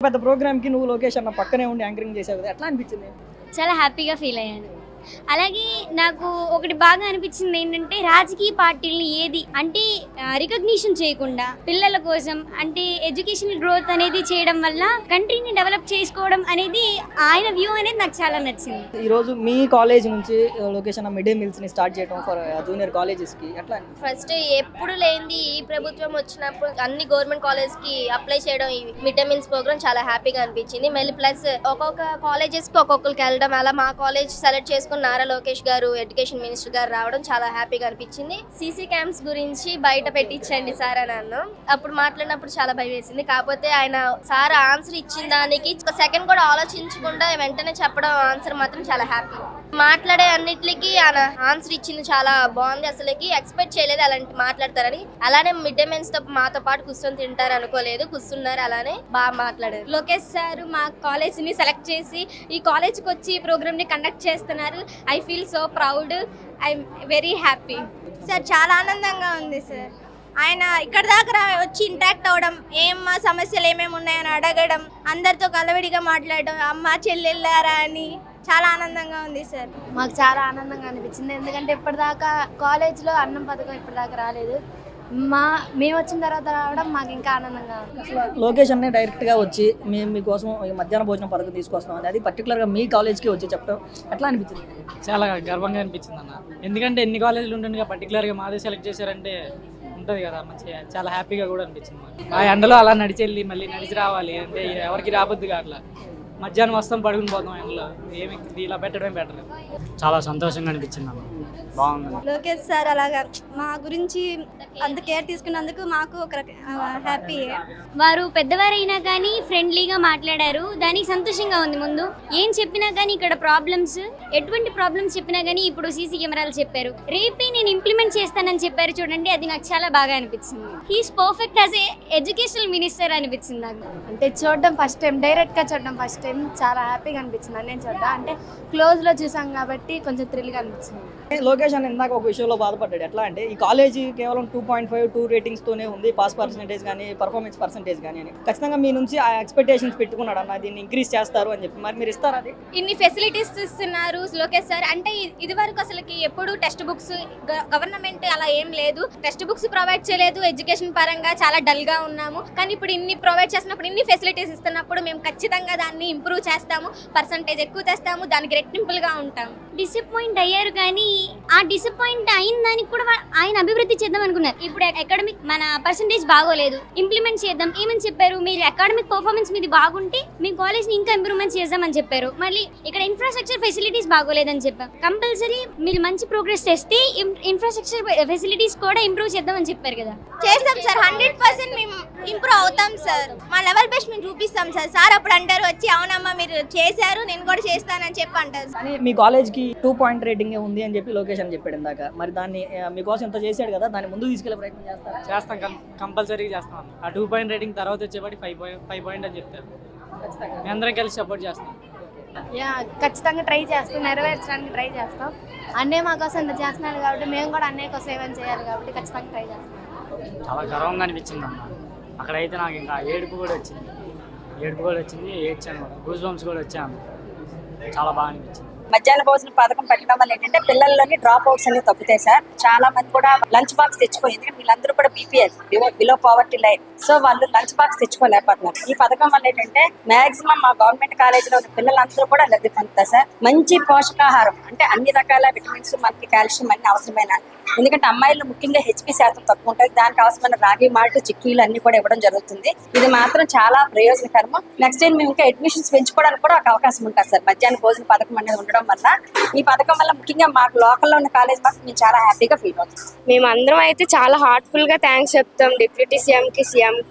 పెద్ద ప్రోగ్రామ్కి నువ్వు లోకేష్ అన్న పక్కనే ఉండి యాంకరింగ్ చేసావు కదా, ఎట్లా అనిపించింది? చాలా హ్యాపీగా ఫీల్ అయ్యాను. అలాగే నాకు ఒకటి బాగా అనిపించింది ఏంటంటే రాజకీయ పార్టీలని ఏది అంటే రికగ్నిషన్ చేయకుండా పిల్లల కోసం అంటే ఎడ్యుకేషనల్ గ్రోత్ అనేది చేయడం వల్ల కంట్రీని డెవలప్ చేసుకోవడం అనేది ఆయన వ్యూ అనేది నాకు చాలా నచ్చింది. ఈరోజు మీ కాలేజ్ నుంచి లోకేష్ అన్న మిడ్ డే మీల్స్ని స్టార్ట్ చేయడం ఫర్ జూనియర్ కాలేజెస్కి ఎట్లా? ఫస్ట్ ఎప్పుడు లేనిది ఈ ప్రభుత్వం వచ్చినప్పుడు అన్ని గవర్నమెంట్ కాలేజ్కి అప్లై చేయడం ఈ మిడ్ డే మీల్స్ ప్రోగ్రామ్ చాలా హ్యాపీగా అనిపించింది. మళ్ళీ ప్లస్ ఒక్కొక్క కాలేజెస్కి ఒక్కొక్కరికి వెళ్ళడం, అలా మా కాలేజ్ సెలెక్ట్ చేసుకుని నారా లోకేష్ గారు ఎడ్యుకేషన్ మినిస్టర్ గారు రావడం చాలా హ్యాపీగా అనిపించింది. సీసీ క్యాంప్స్ గురించి బయట పెట్టించండి సార్ అని అన్నాను. అప్పుడు మాట్లాడినప్పుడు చాలా భయం వేసింది. కాకపోతే ఆయన సార్ ఆన్సర్ ఇచ్చిన దానికి ఒక సెకండ్ కూడా ఆలోచించకుండా వెంటనే చెప్పడం ఆన్సర్ మాత్రం చాలా హ్యాపీ. మాట్లాడే అన్నిటికీ ఆయన ఆన్సర్ ఇచ్చింది చాలా బాగుంది. అసలుకి ఎక్స్పెక్ట్ చేయలేదు అలాంటి మాట్లాడతారని. అలానే మిడ్ డే మీల్స్ తో మాతో పాటు కూర్చొని తింటారు అనుకోలేదు, కూర్చున్నారు. అలానే బాగా మాట్లాడారు. లోకేష్ సార్ మా కాలేజ్ ని సెలెక్ట్ చేసి ఈ కాలేజ్ కి వచ్చి ఈ ప్రోగ్రామ్ ని కండక్ట్ చేస్తున్నారు. I feel so proud, I'm very happy. Sir చాలా ఆనందంగా ఉంది సార్. ఆయన ఇక్కడ దాకా వచ్చి ఇంటరాక్ట్ అవ్వడం, మా సమస్యలు ఏమేమి ఉన్నాయని అడగడం, అందరితో కలవిడిగా మాట్లాడడం, అమ్మ చెల్లెళ్ళారా అని చాలా ఆనందంగా ఉంది సార్. మాకు చాలా ఆనందంగా అనిపించింది. ఎందుకంటే ఇప్పటిదాకా కాలేజ్లో అన్నం పథకం ఇప్పటిదాకా రాలేదు. మేము వచ్చిన తర్వాత రావడం మాకు ఇంకా ఆనందంగా ఉంది. లోకేష్ అన్నీ డైరెక్ట్గా వచ్చి మేము మీకోసం మధ్యాహ్న భోజనం పథకం తీసుకొస్తున్నాం అది పర్టికులర్గా మీ కాలేజ్కి వచ్చి చెప్పడం ఎట్లా అనిపించింది? చాలా గర్వంగా అనిపించింది అన్న. ఎందుకంటే ఎన్ని కాలేజీలు ఉంటుండగా పర్టికులర్గా మాదే సెలెక్ట్ చేశారంటే ఉంటుంది కదా, మంచిగా చాలా హ్యాపీగా కూడా అనిపించింది. ఆ ఎండలో అలా నడిచి వెళ్ళి మళ్ళీ నడిచి రావాలి అంటే ఎవరికి రాబద్దుగా అట్లా మధ్యాహ్నం వస్తాం పడుకుని పోతాం ఎండలో, ఏమి ఇలా పెట్టడమే బెటర్. చాలా సంతోషంగా అనిపించింది అన్న, బాగుంది. లోకేష్ సార్ అలాగా మా గురించి అంత కేర్ తీసుకున్నందుకు మాకు ఒక హ్యాపీ. వారు పెద్దవారైనా కానీ ఫ్రెండ్లీగా మాట్లాడారు, దానికి సంతోషంగా ఉంది. ముందు ఏం చెప్పినా కానీ ఇక్కడ ప్రాబ్లమ్స్, ఎటువంటి ప్రాబ్లమ్స్ చెప్పినా కానీ ఇప్పుడు సీసీ కెమెరాలు చెప్పారు, రేపే నేను ఇంప్లిమెంట్ చేస్తానని చెప్పారు చూడండి, అది నాకు చాలా బాగా అనిపించింది. He's perfect as a educational minister అనిపించింది నాకు. అంటే చూడడం ఫస్ట్ టైం, డైరెక్ట్గా చూడడం ఫస్ట్ టైం చాలా హ్యాపీగా అనిపించింది. నేను చూడడం అంటే క్లోజ్లో చూసాం కాబట్టి కొంచెం థ్రిల్గా అనిపించింది. లోకేష్ అని ఇందాక ఒక విషయంలో బాధపడ్డాడు. ఎట్లా అంటే ఈ కాలేజీ కేవలం 2.5 రేటింగ్స్తోనే ఉంది, పాస్ పర్సెంటేజ్ కానీ పర్ఫార్మెన్స్ పర్సెంటేజ్ కానీ అని. ఖచ్చితంగా మీ నుంచి ఆ ఎక్స్పెక్టేషన్స్ పెట్టుకున్నాడు అన్న, దీన్ని ఇంక్రీజ్ చేస్తారు అని చెప్పి. మరి మీరు ఇస్తారా? అది ఇన్ని ఫెసిలిటీస్ ఇస్తున్నారు లోకేష్ సార్ అంటే. ఇది వరకు అసలుకి ఎప్పుడు టెక్స్ట్ బుక్స్ గవర్నమెంట్ అలా ఏం లేదు, టెక్స్ట్ బుక్స్ ప్రొవైడ్ చేయలేదు. ఎడ్యుకేషన్ పరంగా చాలా డల్ గా ఉన్నాము. కానీ ఇప్పుడు ఇన్ని ప్రొవైడ్ చేసినప్పుడు, ఇన్ని ఫెసిలిటీస్ ఇస్తున్నప్పుడు మేము ఖచ్చితంగా దాన్ని ఇంప్రూవ్ చేస్తాము, పర్సంటేజ్ ఎక్కువ తెస్తాము, దానికి రెట్టింపులుగా ఉంటాము. డిసప్పాయింట్ అయ్యారు కానీ ఆ డిసప్పాయింట్ అయిన దానికి కూడా ఆయన అభివృద్ధి చేద్దాం అనుకున్నారు. ఇప్పుడు అకాడమిక్ మన పర్సంటేజ్ బాగోలేదు, ఇంప్లిమెంట్ చేద్దాం ఏమని చెప్పారు, మీరు అకాడమిక్ పర్ఫార్మెన్స్ మీది బాగుంటే మీ కాలేజ్ ని ఇంకా ఇంప్రూవ్మెంట్ చేద్దామని చెప్పారు. మళ్ళీ ఇక్కడ ఇన్ఫ్రాస్ట్రక్చర్ ఫెసిలిటీస్ బాగోలేదని చెప్పారు. కంపల్సరీ మీరు మంచి ప్రోగ్రెస్ చేస్తే ఇన్ఫ్రాస్ట్రక్చర్ ఫెసిలిటీస్ కూడా ఇంప్రూవ్ చేద్దామని చెప్పారు కదా. చేస్తాం సార్, 100% మేము ఇంప్రూవ్ అవుతాం సార్. మా లెవెల్ బెస్ట్ మేము చూపిస్తాం సార్. సార్ అప్పుడు అంటారు వచ్చి, అవునమ్మా మీరు చేశారు నేను కూడా చేస్తానని చెప్పి అంటారు. కానీ మీ కాలేజ్కి 2 పాయింట్ రేటింగ్ ఉంది అని చెప్పి లోకేష్ అని చెప్పాడు ఇందాక. మరి దాన్ని మీకోసం ఎంత చేశాడు కదా, దాన్ని ముందు తీసుకెళ్లే ప్రయత్నం చేస్తాం. కంపల్సరీగా చేస్తాం. ఆ 2 పాయింట్ రేటింగ్ తర్వాత వచ్చేవాడి 5 పాయింట్ అని చెప్తారు. మేము అందరం కలిసి సపోర్ట్ చేస్తాం. ఖచ్చితంగా ట్రై చేస్తాం, నెరవేర్చడానికి ట్రై చేస్తాం. అన్నయ్య మా కోసం ఇంత చేస్తున్నాడు కాబట్టి మేము కూడా అన్నయ్య కోసం ఏమైనా చేయాలి కాబట్టి ఖచ్చితంగా ట్రై చేస్తాం. చాలా గర్వంగా అనిపించింది అన్న. అక్కడైతే నాకు ఇంకా ఏడుపు కూడా వచ్చింది, ఏడ్చాను కూడా, గూస్ బంప్స్ కూడా వచ్చాను. చాలా బాగా అనిపించింది. మధ్యాహ్న భోజన పథకం పెట్టడం వల్ల ఏంటంటే పిల్లల్లోని డ్రాప్ అవుట్స్ అన్ని తగ్గుతాయి సార్. చాలా మంది కూడా లంచ్ బాక్స్ తెచ్చుకోలేదు, ఎందుకంటే వీళ్ళందరూ కూడా BPL below poverty line. So వాళ్ళు లంచ్ బాక్స్ తెచ్చుకోలేకపోతున్నారు. ఈ పథకం వల్ల ఏంటంటే మాక్సిమం మా గవర్నమెంట్ కాలేజీలో ఉన్న పిల్లలందరూ కూడా లబ్ధి పొందుతారు సార్. మంచి పోషకాహారం అంటే అన్ని రకాల విటమిన్స్, మనకి కాల్షియం అన్ని అవసరమైన, ఎందుకంటే అమ్మాయిలు ముఖ్యంగా హెచ్పి శాతం తక్కువ ఉంటుంది, దానికి అవసరమైన రాగి మాల్ట్, చిక్కీలు అన్ని కూడా ఇవ్వడం జరుగుతుంది. ఇది మాత్రం చాలా ప్రయోజనకరము. నెక్స్ట్ టైం మేము ఇంకా అడ్మిషన్స్ పెంచుకోవడానికి కూడా ఒక అవకాశం ఉంటుంది సార్ మధ్యాహ్న భోజన పథకం అనేది ఉండడం వల్ల. ఈ పథకం వల్ల ముఖ్యంగా మాకు లోకల్లో ఉన్న కాలేజ్ మాకు మేము చాలా హ్యాపీగా ఫీల్ అవుతాం. మేము అందరం అయితే చాలా హార్ట్ఫుల్ గా థ్యాంక్స్ చెప్తాం డిప్యూటీ సీఎం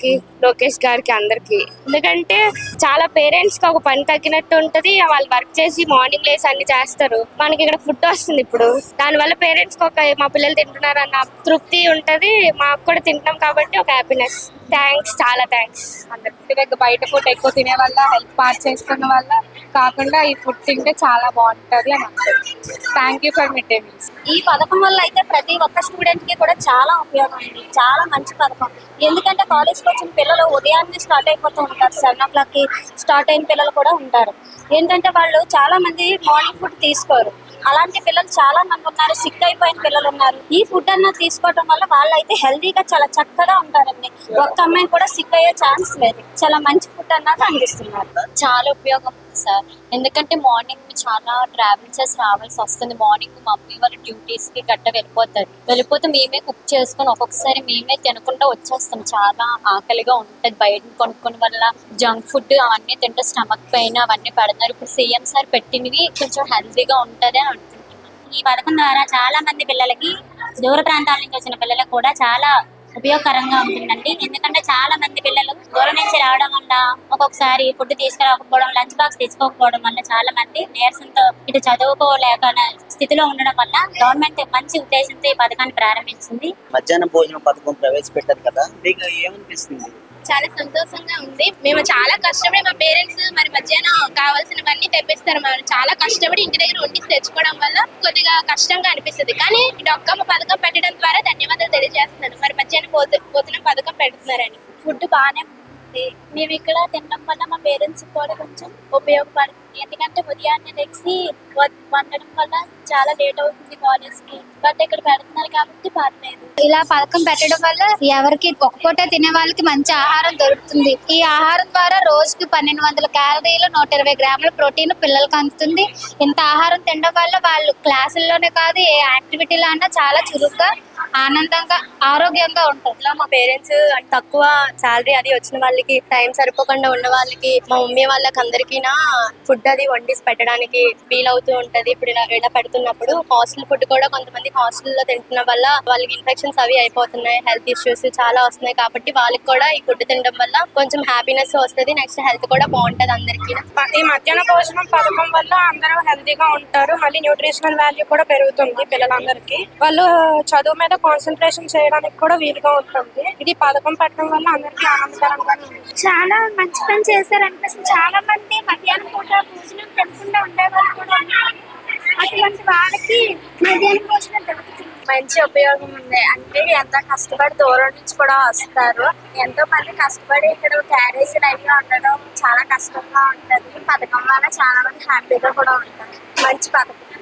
కి, లోకేష్ గారికి, అందరికి. ఎందుకంటే చాలా పేరెంట్స్ కి ఒక పని తగ్గినట్టు ఉంటది. వాళ్ళు వర్క్ చేసి మార్నింగ్ లేసి అన్ని చేస్తారు, మనకి ఇక్కడ ఫుడ్ వస్తుంది. ఇప్పుడు దానివల్ల పేరెంట్స్ కి ఒక మా పిల్లలు తింటున్నారు అన్న తృప్తి ఉంటది, మాకు కూడా తింటున్నాం కాబట్టి ఒక హ్యాపీనెస్. థ్యాంక్స్, చాలా థ్యాంక్స్ అందరికి. బయట ఫుడ్ ఎక్కువ తినే వల్ల హెల్త్ పార్ట్ చేసుకున్న వల్ల కాకుండా ఈ ఫుడ్ తింటే చాలా బాగుంటది అని అంటారు. Thank you for mid day meals. ఈ పథకం వల్ల అయితే ప్రతి ఒక్క స్టూడెంట్ కి కూడా చాలా ఉపయోగం ఉంది. చాలా మంచి పథకం. ఎందుకంటే కాలేజ్కి వచ్చిన పిల్లలు ఉదయాన్నే స్టార్ట్ అయిపోతూ ఉంటారు. 7 o'clock కి స్టార్ట్ అయిన పిల్లలు కూడా ఉంటారు. ఏంటంటే వాళ్ళు చాలా మంది మార్నింగ్ ఫుడ్ తీసుకోరు. అలాంటి పిల్లలు చాలా మంది ఉన్నారు. సిక్ అయిపోయిన పిల్లలు ఉన్నారు. ఈ ఫుడ్ అన్న తీసుకోవడం వల్ల వాళ్ళు అయితే హెల్దీగా చాలా చక్కగా ఉంటారండి. ఒక్క అమ్మాయి కూడా సిక్ అయ్యే ఛాన్స్ లేదు. చాలా మంచి ఫుడ్ అన్నది అందిస్తున్నారు. చాలా ఉపయోగం ఉంది సార్. ఎందుకంటే మార్నింగ్ చాలా ట్రావెల్ చేసి రావాల్సి వస్తుంది. మార్నింగ్ మమ్మీ వాళ్ళ డ్యూటీస్ కి గట్ట వెళ్ళిపోతే మేమే కుక్ చేసుకొని ఒక్కొక్కసారి మేమే తినకుండా వచ్చేస్తాం. చాలా ఆకలిగా ఉంటుంది. బయట కొనుక్కోని వల్ల జంక్ ఫుడ్ అవన్నీ తింటే స్టమక్ పెయిన్ అవన్నీ పెడతారు. ఇప్పుడు సీఎం సార్ పెట్టినవి కొంచెం హెల్తీగా ఉంటుంది అని అనుకుంటున్నాను. ఈ పథకం ద్వారా చాలా మంది పిల్లలకి, దూర ప్రాంతాల నుంచి వచ్చిన పిల్లలకు కూడా చాలా ఉపయోగకరంగా ఉంటుందండి. ఎందుకంటే చాలా మంది పిల్లలు దూరం నుంచి రావడం వల్ల ఒక్కొక్కసారి ఫుడ్ తీసుకురాకపోవడం, లంచ్ బాక్స్ తెచ్చుకోకపోవడం వల్ల చాలా మంది నీరసంతో ఇటు చదువుకోలేక స్థితిలో ఉండడం వల్ల గవర్నమెంట్ మంచి ఉద్దేశంతో ఈ పథకాన్ని ప్రారంభించింది. మధ్యాహ్నం భోజనం పథకం ప్రవేశపెట్టారు కదా, మీకు ఏమనిపిస్తుంది? చాలా సంతోషంగా ఉంది. మేము చాలా కష్టపడి మా పేరెంట్స్ మరి మధ్యాహ్నం కావాల్సినవన్నీ తెప్పిస్తారు. మనం చాలా కష్టపడి ఇంటి దగ్గర వండి తెచ్చుకోవడం వల్ల కొద్దిగా కష్టంగా అనిపిస్తుంది. కానీ డొక్కమ్మ పథకం పెట్టడం ద్వారా ధన్యవాదాలు తెలియజేస్తున్నాను. మరి మధ్యాహ్నం భోజనం పథకం పెడుతున్నారని. ఫుడ్ బాగానే ఉంది. మేము ఇక్కడ తినడం వల్ల మా పేరెంట్స్ కూడా కొంచెం ఉపయోగపడుతుంది. ఎందుకంటే ఉదయాన్నే లెగిసి వండడం వల్ల చాలా లేట్ అవుతుంది కాలేజ్ కి. బట్ ఇక్కడ పెడుతున్నారు కాబట్టి పర్లేదు. ఇలా పథకం పెట్టడం వల్ల ఎవరికి ఒక పూట తినే వాళ్ళకి మంచి ఆహారం దొరుకుతుంది. ఈ ఆహారం ద్వారా రోజుకి 1200 క్యాలరీలు 120 గ్రాముల ప్రోటీన్ పిల్లలకు అందుతుంది. ఇంత ఆహారం తినడం వల్ల వాళ్ళు క్లాసుల్లోనే కాదు ఏ యాక్టివిటీలో అన్నా చాలా చురుగ్గా, ఆనందంగా, ఆరోగ్యంగా ఉంటుంది. మా పేరెంట్స్ తక్కువ శాలరీ అది వచ్చిన వాళ్ళకి, టైం సరిపోకుండా ఉన్న వాళ్ళకి, మా మమ్మీ వాళ్ళకి అందరికీ ఫుడ్ అది వండిసి పెట్టడానికి వీలవుతూ ఉంటది. ఇప్పుడు ఇలా పెడుతున్నప్పుడు హాస్టల్ ఫుడ్ కూడా కొంతమంది హాస్టల్లో తింటున్న వల్ల వాళ్ళకి ఇన్ఫెక్షన్స్ అవి అయిపోతున్నాయి. హెల్త్ ఇష్యూస్ చాలా వస్తున్నాయి. కాబట్టి వాళ్ళకి కూడా ఈ ఫుడ్ తినడం వల్ల కొంచెం హ్యాపీనెస్ వస్తుంది. నెక్స్ట్ హెల్త్ కూడా బాగుంటది అందరికి. ఈ మధ్యాహ్న భోజనం పథకం వల్ల అందరూ హెల్తీగా ఉంటారు. మళ్ళీ న్యూట్రిషనల్ వాల్యూ కూడా పెరుగుతుంది పిల్లలందరికీ. వాళ్ళు చదువు మీద కాన్సన్ట్రేషన్ చేయడానికి కూడా వీలుగా ఉంటుంది. ఇది పథకం పెట్టడం వల్ల అందరికీ ఆనందకరంగా ఉంది. చాలా మంచి పని చేశారు అనిపిస్తుంది. చాలా మంది మధ్యాహ్నం పూట భోజనం తినకుండా ఉండేవాళ్ళు కూడా ఉన్నారు. అటువంటి వాళ్ళకి మధ్యాహ్నం భోజనం దొరుకుతుంది. మంచి ఉపయోగం ఉంది. అంటే ఎంత కష్టపడి దూరం నుంచి కూడా వస్తారు. ఎంతో మంది కష్టపడి ఇక్కడ క్యారేజ్ లైఫ్ లో ఉండడం చాలా కష్టంగా ఉంటది. పథకం వల్ల చాలా మంది హ్యాపీగా కూడా ఉంటారు. మంచి పథకం.